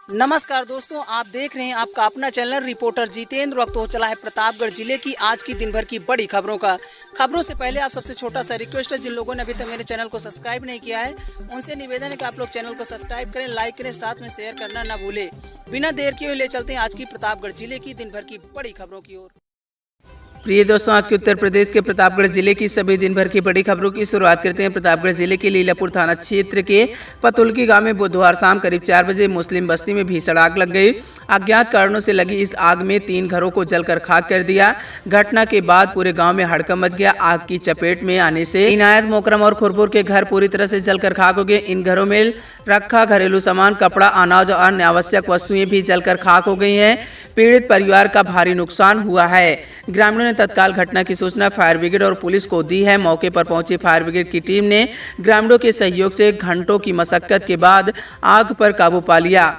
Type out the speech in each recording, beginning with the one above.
नमस्कार दोस्तों, आप देख रहे हैं आपका अपना चैनल रिपोर्टर जितेंद्र। वक्त हो चला है प्रतापगढ़ जिले की आज की दिन भर की बड़ी खबरों से पहले आप सबसे छोटा सा रिक्वेस्ट है, जिन लोगों ने अभी तक मेरे चैनल को सब्सक्राइब नहीं किया है उनसे निवेदन है कि आप लोग चैनल को सब्सक्राइब करें, लाइक करें, साथ में शेयर करना ना भूले। बिना देर किए ले चलते हैं आज की प्रतापगढ़ जिले की दिन भर की बड़ी खबरों की ओर। प्रिय दोस्तों, आज के उत्तर प्रदेश के प्रतापगढ़ जिले की सभी दिन भर की बड़ी खबरों की शुरुआत करते हैं। प्रतापगढ़ जिले के लीलापुर थाना क्षेत्र के पतुलकी गांव में बुधवार शाम करीब 4 बजे मुस्लिम बस्ती में भीषण आग लग गई। अज्ञात कारणों से लगी इस आग में 3 घरों को जलकर खाक कर दिया। घटना के बाद पूरे गांव में हड़कंप मच गया। आग की चपेट में आने से इनायत, मोकरम और खुरपुर के घर पूरी तरह से जलकर खाक हो गए। इन घरों में रखा घरेलू सामान, कपड़ा, अनाज और अन्य आवश्यक वस्तुएं भी जलकर खाक हो गई हैं। पीड़ित परिवार का भारी नुकसान हुआ है। ग्रामीणों ने तत्काल घटना की सूचना फायर ब्रिगेड और पुलिस को दी है। मौके पर पहुंची फायर ब्रिगेड की टीम ने ग्रामीणों के सहयोग से घंटों की मशक्कत के बाद आग पर काबू पा लिया।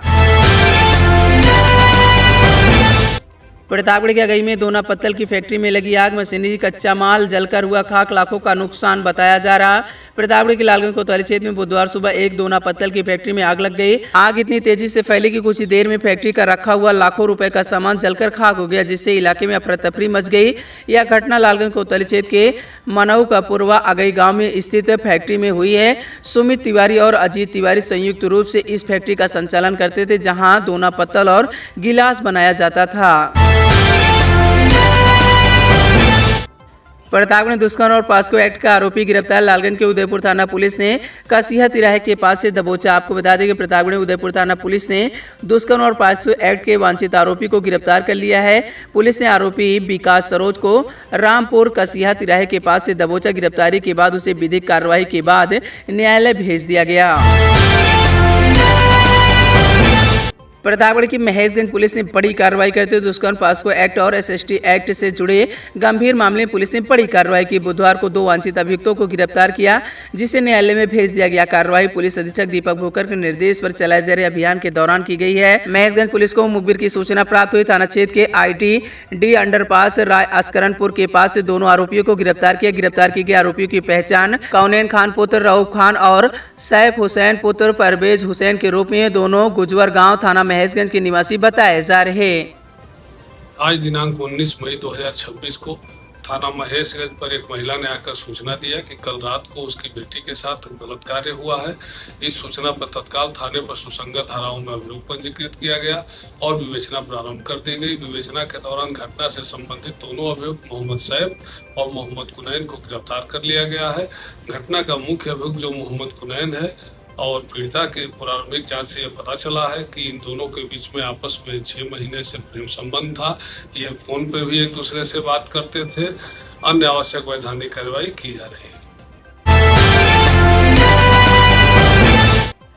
प्रतापगढ़ के अगई में दोना पत्तल की फैक्ट्री में लगी आग, मशीनरी, कच्चा माल जलकर हुआ खाक, लाखों का नुकसान बताया जा रहा। प्रतापगढ़ के लालगंज कोतवाली क्षेत्र में बुधवार सुबह एक दोना पत्तल की फैक्ट्री में आग लग गई। आग इतनी तेजी से फैली कि कुछ ही देर में फैक्ट्री का रखा हुआ लाखों रुपए का सामान जलकर खाक हो गया, जिससे इलाके में अफरा तफरी मच गई। यह घटना लालगंज कोतवाली क्षेत्र के मनऊ का पूर्वा अगई गाँव में स्थित फैक्ट्री में हुई है। सुमित तिवारी और अजीत तिवारी संयुक्त रूप से इस फैक्ट्री का संचालन करते थे, जहाँ दोना पत्तल और गिलास बनाया जाता था। प्रतापगढ़ में दुष्कर्म और पास्को एक्ट का आरोपी गिरफ्तार। लालगंज के उदयपुर थाना पुलिस ने कसिया तिराहे के पास से दबोचा। आपको बता दें कि प्रतापगढ़ में उदयपुर थाना पुलिस ने दुष्कर्म और पास्को एक्ट के वांछित आरोपी को गिरफ्तार कर लिया है। पुलिस ने आरोपी विकास सरोज को रामपुर कसिया तिराहे के पास से दबोचा। गिरफ्तारी के बाद उसे विधिक कार्रवाई के बाद न्यायालय भेज दिया गया। प्रतापगढ़ की महेशगंज पुलिस ने बड़ी कार्रवाई करते हुए दुष्कर्म, पास्को एक्ट और एसएसटी एक्ट से जुड़े गंभीर मामले में पुलिस ने बड़ी कार्रवाई की। बुधवार को 2 वांछित अभियुक्तों को गिरफ्तार किया, जिसे न्यायालय में भेज दिया गया। कार्रवाई पुलिस अधीक्षक दीपक भूकर के निर्देश पर चलाए जा रहे अभियान के दौरान की गई है। महेशगंज पुलिस को मुखबिर की सूचना प्राप्त हुई। थाना क्षेत्र के ITD अंडरपास राय अस्करनपुर के पास से दोनों आरोपियों को गिरफ्तार किया। गिरफ्तार किए गए आरोपियों की पहचान कौनैन खान पुत्र रऊफ खान और सैफ हुसैन पुत्र परवेज हुसैन के रूप में दोनों गुजवर गांव थाना महेशगंज के निवासी बताए जा रहे। आज दिनांक 19 मई 2026 को थाना महेशगंज पर एक महिला ने आकर सूचना दिया कि कल रात को उसकी बेटी के साथ गलत कार्य हुआ है। इस सूचना पर तत्काल थाने पर सुसंगत धाराओं में अभियोग पंजीकृत किया गया और विवेचना प्रारंभ कर दी गई। विवेचना के दौरान घटना से संबंधित दोनों अभियुक्त मोहम्मद सैफ और मोहम्मद कुनैन को गिरफ्तार कर लिया गया है। घटना का मुख्य अभियुक्त जो मोहम्मद कुनैन है और पीड़िता के प्रारंभिक जांच से यह पता चला है कि इन दोनों के बीच में आपस में 6 महीने से प्रेम संबंध था। ये फोन पे भी एक दूसरे से बात करते थे। अन्य आवश्यक वैधानिक कार्रवाई की जा रही है।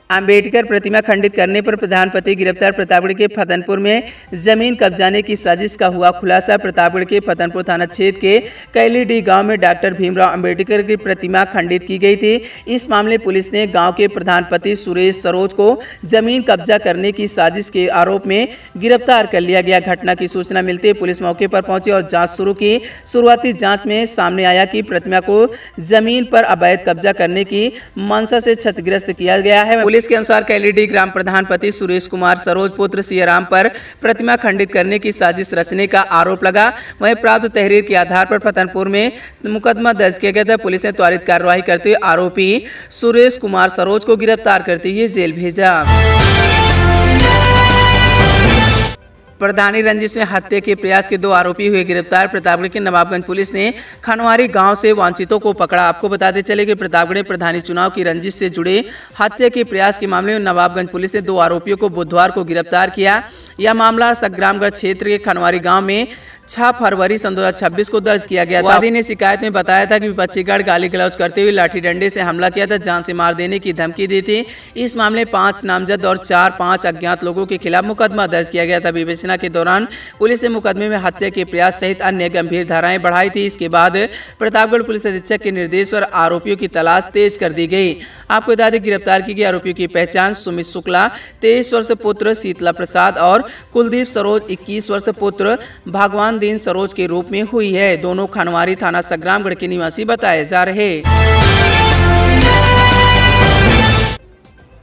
अंबेडकर प्रतिमा खंडित करने पर प्रधानपति गिरफ्तार। प्रतापगढ़ के फतनपुर में जमीन कब्जाने की साजिश का हुआ खुलासा। प्रतापगढ़ के फतनपुर थाना क्षेत्र के कैलीडी गांव में डॉक्टर भीमराव अंबेडकर की प्रतिमा खंडित की गई थी। इस मामले पुलिस ने गांव के प्रधानपति सुरेश सरोज को जमीन कब्जा करने की साजिश के आरोप में गिरफ्तार कर लिया गया। घटना की सूचना मिलते ही पुलिस मौके पर पहुंची और जाँच शुरू की। शुरुआती जाँच में सामने आया कि प्रतिमा को जमीन पर अवैध कब्जा करने की मंशा से क्षतिग्रस्त किया गया है। पुलिस के अनुसार कैलीडी ग्राम प्रधानपति सुरेश कुमार सरोज पुत्र सियाराम पर प्रतिमा खंडित करने की साजिश रचने का आरोप लगा। वहीं प्राप्त तहरीर के आधार पर फतनपुर में मुकदमा दर्ज किया गया था। पुलिस ने त्वरित कार्रवाई करते हुए आरोपी सुरेश कुमार सरोज को गिरफ्तार करते हुए जेल भेजा। प्रधानी रंजिश में हत्या के प्रयास के 2 आरोपी हुए गिरफ्तार। प्रतापगढ़ के नवाबगंज पुलिस ने खनवारी गांव से वांछितों को पकड़ा। आपको बताते चले कि प्रतापगढ़ प्रधानी चुनाव की रंजिश से जुड़े हत्या के प्रयास के मामले में नवाबगंज पुलिस ने 2 आरोपियों को बुधवार को गिरफ्तार किया। यह मामला संग्रामगढ़ क्षेत्र के खनवारी गाँव में 6 फरवरी सन 2026 को दर्ज किया गया। वादी ने शिकायत में बताया था कि विपक्षीगढ़ गाली गलौज करते हुए लाठी डंडे से हमला किया था, जान से मार देने की धमकी दी थी। इस मामले 5 नामजद और 4-5 अज्ञात लोगों के खिलाफ मुकदमा दर्ज किया गया था। विवेचना के दौरान पुलिस ने मुकदमे में हत्या के प्रयास सहित अन्य गंभीर धाराएं बढ़ाई थी। इसके बाद प्रतापगढ़ पुलिस अधीक्षक के निर्देश पर आरोपियों की तलाश तेज कर दी गई। आपको बता दें गिरफ्तार की गई आरोपियों की पहचान सुमित शुक्ला 23 वर्ष पुत्र शीतला प्रसाद और कुलदीप सरोज 21 वर्ष पुत्र भगवान दीन सरोज के रूप में हुई है। दोनों खनवारी थाना संग्रामगढ़ के निवासी बताए जा रहे।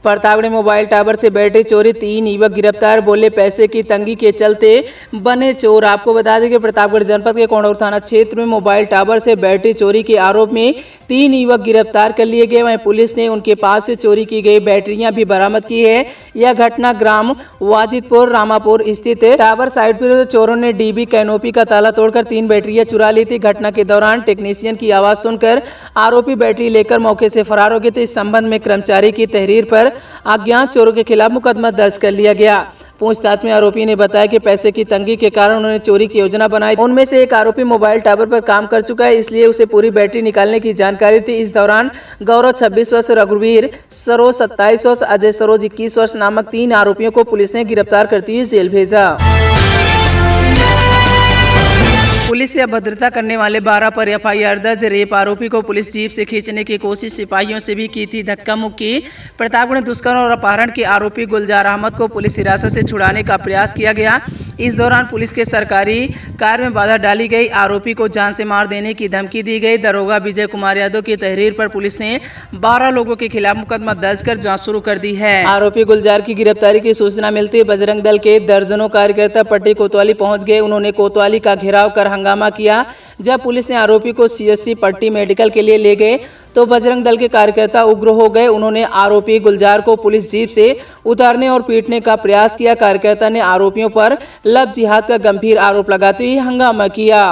प्रतापगढ़ मोबाइल टावर से बैटरी चोरी, 3 युवक गिरफ्तार, बोले पैसे की तंगी के चलते बने चोर। आपको बता दें कि प्रतापगढ़ जनपद के कोंडाउर थाना क्षेत्र में मोबाइल टावर से बैटरी चोरी के आरोप में 3 युवक गिरफ्तार कर लिए गए। वहीं पुलिस ने उनके पास से चोरी की गई बैटरियां भी बरामद की है। यह घटना ग्राम वाजिदपुर रामापुर स्थित टावर साइट पर चोरों ने डीबी कैनोपी का ताला तोड़कर 3 बैटरियां चुरा ली थी। घटना के दौरान टेक्नीशियन की आवाज सुनकर आरोपी बैटरी लेकर मौके से फरार हो गए थे। इस संबंध में कर्मचारी की तहरीर पर अज्ञात चोरों के खिलाफ मुकदमा दर्ज कर लिया गया। पूछताछ में आरोपी ने बताया कि पैसे की तंगी के कारण उन्होंने चोरी की योजना बनाई। उनमें से एक आरोपी मोबाइल टावर पर काम कर चुका है, इसलिए उसे पूरी बैटरी निकालने की जानकारी थी। इस दौरान गौरव 26 वर्ष, रघुवीर सरोज 27 वर्ष, अजय सरोज 21 वर्ष नामक 3 आरोपियों को पुलिस ने गिरफ्तार करते हुए जेल भेजा। पुलिस से अभद्रता करने वाले 12 पर एफआईआर दर्ज। रेप आरोपी को पुलिस जीप से खींचने की कोशिश सिपाहियों से भी की थी धक्का मुक्की। प्रतापगढ़ दुष्कर्म और अपहरण के आरोपी गुलजार अहमद को पुलिस हिरासत से छुड़ाने का प्रयास किया गया। इस दौरान पुलिस के सरकारी कार्य में बाधा डाली गई। आरोपी को जान से मार देने की धमकी दी गई। दरोगा विजय कुमार यादव की तहरीर पर पुलिस ने 12 लोगों के खिलाफ मुकदमा दर्ज कर जांच शुरू कर दी है। आरोपी गुलजार की गिरफ्तारी की सूचना मिलती है बजरंग दल के दर्जनों कार्यकर्ता पट्टी कोतवाली पहुंच गए। उन्होंने कोतवाली का घेराव कर हंगामा किया। जब पुलिस ने आरोपी को सीएससी पट्टी मेडिकल के लिए ले गए तो बजरंग दल के कार्यकर्ता उग्र हो गए। उन्होंने आरोपी गुलजार को पुलिस जीप से उतारने और पीटने का प्रयास किया। कार्यकर्ता ने आरोपियों पर लव जिहाद का गंभीर आरोप लगाते हुए हंगामा किया।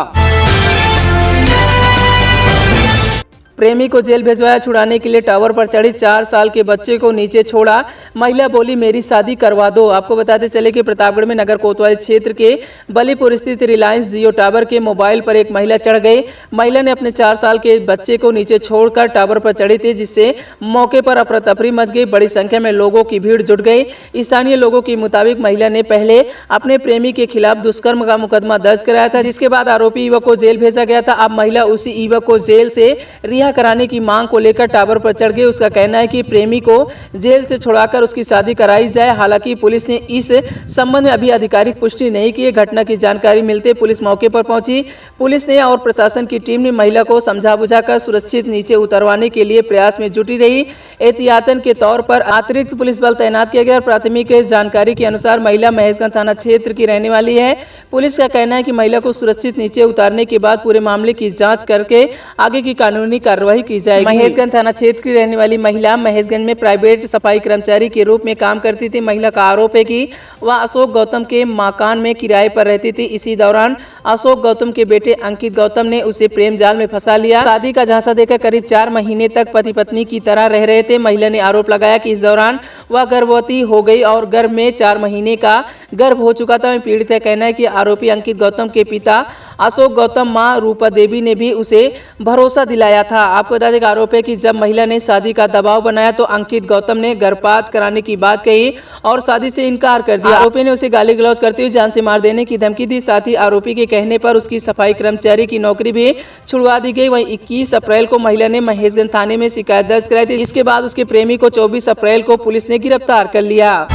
प्रेमी को जेल भिजवाया, छुड़ाने के लिए टावर पर चढ़ी 4 साल के बच्चे को नीचे छोड़ा। महिला बोली मेरी शादी करवा दो। आपको बताते चले कि प्रतापगढ़ में नगर कोतवाली क्षेत्र के बलीपुर स्थित रिलायंस जियो टावर के मोबाइल पर एक महिला चढ़ गई। महिला ने अपने 4 साल के बच्चे को नीचे छोड़कर टावर पर चढ़ी थी, जिससे मौके पर अफरा तफरी मच गई। बड़ी संख्या में लोगों की भीड़ जुट गई। स्थानीय लोगों के मुताबिक महिला ने पहले अपने प्रेमी के खिलाफ दुष्कर्म का मुकदमा दर्ज कराया था, जिसके बाद आरोपी युवक को जेल भेजा गया था। अब महिला उसी युवक को जेल से रिहा कराने की मांग को लेकर टावर पर चढ़ गई। उसका कहना है कि प्रेमी को जेल से छुड़ाकर उसकी शादी कराई जाए। हालांकि पुलिस ने इस संबंध में अभी आधिकारिक पुष्टि नहीं की है। घटना की जानकारी मिलते पुलिस मौके पर पहुंची। पुलिस ने और प्रशासन की टीम ने महिला को समझा बुझाकर सुरक्षित नीचे उतरवाने के लिए प्रयास में जुटी रही। एहतियातन के तौर पर अतिरिक्त पुलिस बल तैनात किया गया। प्राथमिक जानकारी के अनुसार महिला महेशगंज थाना क्षेत्र की रहने वाली है। पुलिस का कहना है कि महिला को सुरक्षित नीचे उतारने के बाद पूरे मामले की जांच करके आगे की कानूनी कार्रवाई की जाएगी। महेशगंज थाना क्षेत्र की रहने वाली महिला महेशगंज में प्राइवेट सफाई कर्मचारी के रूप में काम करती थी। महिला का आरोप है कि वह अशोक गौतम के मकान में किराए पर रहती थी। इसी दौरान अशोक गौतम के बेटे अंकित गौतम ने उसे प्रेम जाल में फंसा लिया। शादी का झांसा देकर करीब 4 महीने तक पति पत्नी की तरह रह रहे थे। महिला ने आरोप लगाया कि इस दौरान वह गर्भवती हो गई और गर्भ में 4 महीने का गर्भ हो चुका था। पीड़ित का कहना है कि आरोपी अंकित गौतम के पिता अशोक गौतम, मां रूपा देवी ने भी उसे भरोसा दिलाया था। आपको बता दें आरोप है कि जब महिला ने शादी का दबाव बनाया तो अंकित गौतम ने गर्भपात कराने की बात कही और शादी से इनकार कर दिया। आरोपी ने उसे गाली गलौज करते हुए जान से मार देने की धमकी दी। साथ ही आरोपी के कहने पर उसकी सफाई कर्मचारी की नौकरी भी छुड़वा दी गई। वहीं 21 अप्रैल को महिला ने महेशगंज थाने में शिकायत दर्ज कराई थी। इसके बाद उसके प्रेमी को 24 अप्रैल को पुलिस ने गिरफ्तार कर लिया।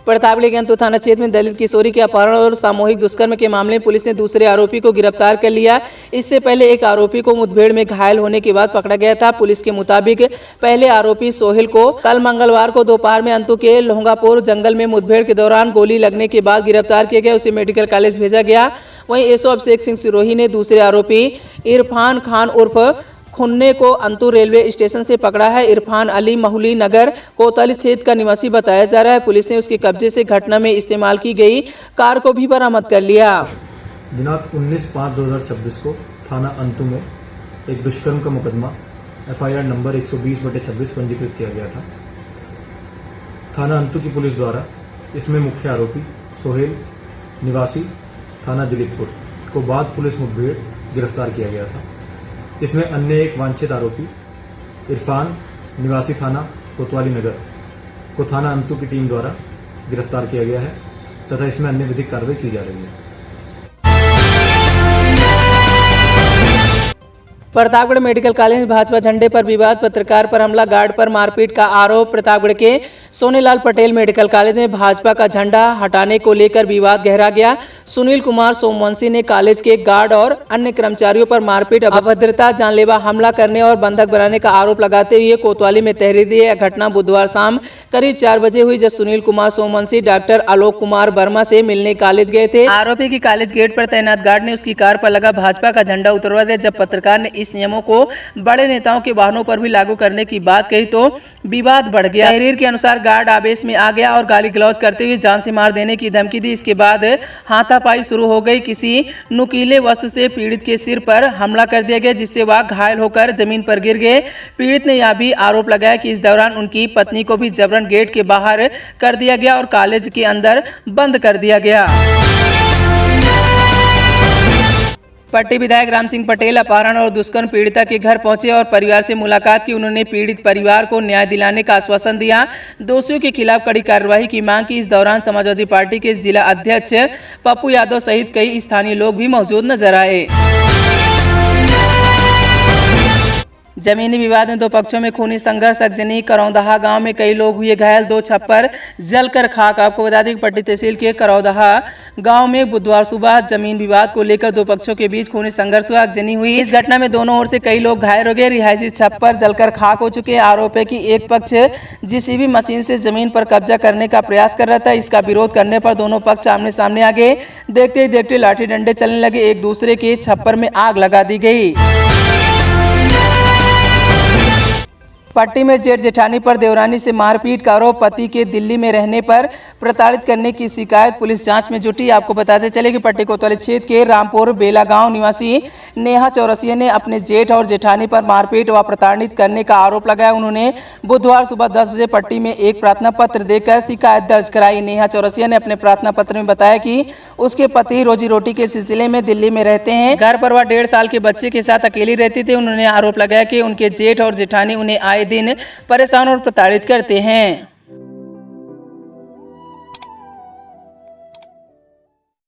प्रतापगढ़ के अंतुर थाना क्षेत्र में दलित किशोरी के अपहरण और सामूहिक दुष्कर्म के मामले में पुलिस ने दूसरे आरोपी को गिरफ्तार कर लिया। इससे पहले एक आरोपी को मुठभेड़ में घायल होने के बाद पकड़ा गया था। पुलिस के मुताबिक पहले आरोपी सोहेल को कल मंगलवार को दोपहर में अंतु के लोहंगापुर जंगल में मुठभेड़ के दौरान गोली लगने के बाद गिरफ्तार किया गया। उसे मेडिकल कॉलेज भेजा गया। वहीं एसओ अभिषेक सिंह सिरोही ने दूसरे आरोपी इरफान खान उर्फ खुन्ने को अंतुर रेलवे स्टेशन से पकड़ा है। इरफान अली महुली नगर कोतवाली क्षेत्र का निवासी बताया जा रहा है। पुलिस ने उसके कब्जे से घटना में इस्तेमाल की गई कार को भी बरामद कर लिया। दिनांक 19/5/2026 को थाना अंतु में एक दुष्कर्म का मुकदमा एफआईआर नंबर 120/26 पंजीकृत किया गया था। थाना अंतु की पुलिस द्वारा इसमें मुख्य आरोपी सोहेल निवासी थाना दिलीपपुर को बाद पुलिस मुठभेड़ गिरफ्तार किया गया था। इसमें अन्य एक वांछित आरोपी इरफान निवासी थाना कोतवाली नगर को थाना अंतु की टीम द्वारा गिरफ्तार किया गया है तथा इसमें अन्य विधिक कार्रवाई की जा रही है। प्रतापगढ़ मेडिकल कॉलेज में भाजपा झंडे पर विवाद, पत्रकार पर हमला, गार्ड पर मारपीट का आरोप। प्रतापगढ़ के सोनेलाल पटेल मेडिकल कॉलेज में भाजपा का झंडा हटाने को लेकर विवाद गहरा गया। सुनील कुमार सोमवंशी ने कॉलेज के गार्ड और अन्य कर्मचारियों पर मारपीट, अभद्रता, जानलेवा हमला करने और बंधक बनाने का आरोप लगाते हुए कोतवाली में तहरीर दी। यह घटना बुधवार शाम करीब 4 बजे हुई, जब सुनील कुमार सोमवंशी डॉक्टर आलोक कुमार वर्मा से मिलने कॉलेज गए थे। आरोपी की कॉलेज गेट पर तैनात गार्ड ने उसकी कार पर लगा भाजपा का झंडा उतरवा दिया। जब पत्रकार ने इस नियमों को बड़े नेताओं के वाहनों पर भी लागू करने की बात कही तो विवाद बढ़ गया। तहरीर के अनुसार गार्ड आवेश में आ गया और गाली गलौज करते हुए जान से मार देने की धमकी दी। इसके बाद हाथापाई शुरू हो गई। किसी नुकीले वस्तु से पीड़ित के सिर पर हमला कर दिया गया, जिससे वह घायल होकर जमीन पर गिर गए। पीड़ित ने यह भी आरोप लगाया कि इस दौरान उनकी पत्नी को भी जबरन गेट के बाहर कर दिया गया और कॉलेज के अंदर बंद कर दिया गया। पट्टी विधायक राम सिंह पटेल अपहरण और दुष्कर्म पीड़िता के घर पहुंचे और परिवार से मुलाकात की। उन्होंने पीड़ित परिवार को न्याय दिलाने का आश्वासन दिया। दोषियों के खिलाफ कड़ी कार्रवाई की मांग की। इस दौरान समाजवादी पार्टी के जिला अध्यक्ष पप्पू यादव सहित कई स्थानीय लोग भी मौजूद नजर आए। जमीनी विवाद में 2 पक्षों में खूनी संघर्ष। अगजनी करौदहा गांव में कई लोग हुए घायल, 2 छप्पर जलकर खाक। आपको बता दें कि पट्टी तहसील के करौदहा गांव में बुधवार सुबह जमीन विवाद को लेकर 2 पक्षों के बीच खूनी संघर्ष हुआ, अगजनी हुई। इस घटना में दोनों ओर से कई लोग घायल हो गए। रिहायशी छप्पर जलकर खाक हो चुके। आरोप है कि एक पक्ष जेसीबी मशीन से जमीन पर कब्जा करने का प्रयास कर रहा था। इसका विरोध करने पर दोनों पक्ष आमने सामने आ गए। देखते ही देखते लाठी डंडे चलने लगे। एक दूसरे के छप्पर में आग लगा दी गई। पट्टी में जेठ जेठानी पर देवरानी से मारपीट का आरोप। पति के दिल्ली में रहने पर प्रताड़ित करने की शिकायत, पुलिस जांच में जुटी। आपको बताते चले कि पट्टी कोतवाली क्षेत्र के रामपुर बेला गांव निवासी नेहा चौरसिया ने अपने जेठ और जेठानी पर मारपीट व प्रताड़ित करने का आरोप लगाया। उन्होंने बुधवार सुबह 10 बजे पट्टी में एक प्रार्थना पत्र देकर शिकायत दर्ज कराई। नेहा चौरसिया ने अपने प्रार्थना पत्र में बताया कि उसके पति रोजी रोटी के सिलसिले में दिल्ली में रहते हैं। घर पर वह 1.5 साल के बच्चे के साथ अकेली रहती थी। उन्होंने आरोप लगाया कि उनके जेठ और जेठानी उन्हें आए दिन परेशान और प्रताड़ित करते हैं।